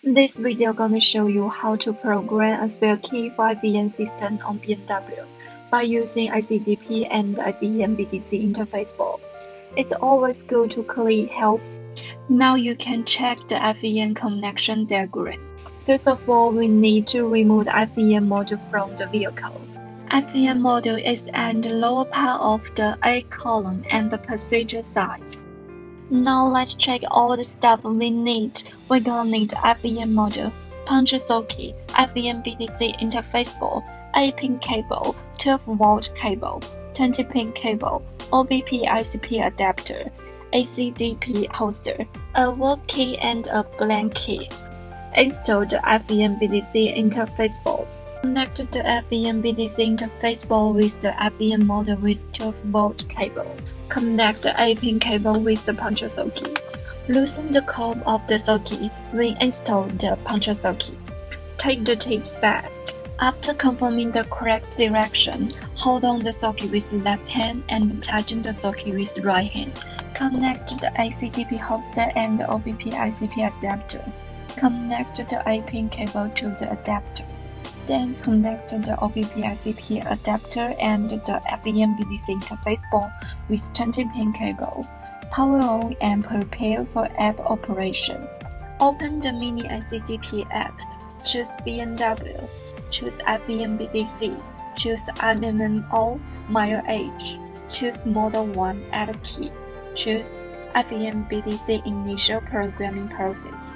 This video gonna show you how to program a spare key for FEM system on BMW by using ACDP and FEM BDC interface board. It's always good to click help. Now you can check the FEM connection diagram. First of all, we need to remove the FEM module from the vehicle. FEM module is at the lower part of the A column and the passenger side. Now let's check all the stuff we need. We're gonna need FEM module, punch socket, FEM BDC interface board, 8-pin cable, 12-volt cable, 20-pin cable, OBP ICP adapter, ACDP holster, a work key and a blank key. Install the FEM BDC interface board. Connect the FEM BDC interface board with the FEM module with 12-volt cable. Connect the 8-pin cable with the punch socket. Loosen the cord of the socket. Reinstall the punch socket. Take the tips back. After confirming the correct direction, hold on the socket with left hand and tighten the socket with right hand. Connect the ACDP holster and the OBP ICP adapter. Connect the 8-pin cable to the adapter. Then connect the OBP ICP adapter and the FEM BDC interface board with 20-pin cable. Power on and prepare for app operation. Open the Mini ACDP app. Choose BMW. Choose FEM BDC. Choose IMMO ODO. Choose Model 1 Add Key. Choose FEM BDC Initial Programming Process.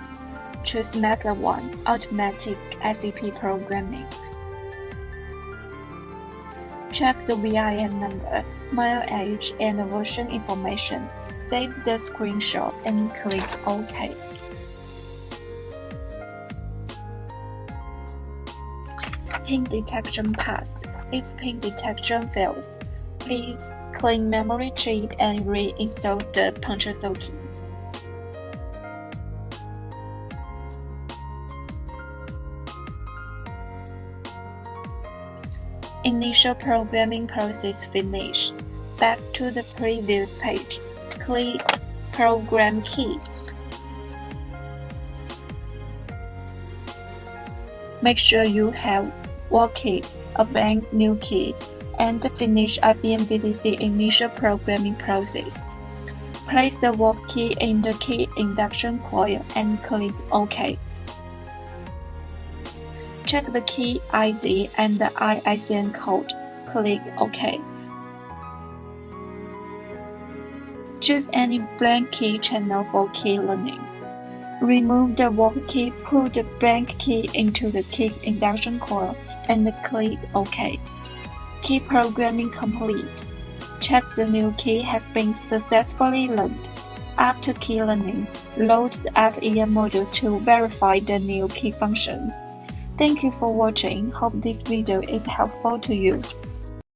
Choose Method 1 Automatic ACP Programming. Check the VIN number, mile age, and version information. Save the screenshot and click OK. Pin detection passed. If pin detection fails, please clean memory chip and reinstall the punch socket. Initial programming process finished. Back to the previous page. Click Program Key. Make sure you have work key, a blank new key, and finish FEM BDC initial programming process. Place the work key in the key induction coil and click OK. Check the key ID and the ISN code. Click OK. Choose any blank key channel for key learning. Remove the work key, put the blank key into the key induction coil, and click OK. Key programming complete. Check the new key has been successfully learned. After key learning, load the FEM module to verify the new key function. Thank you for watching. Hope this video is helpful to you.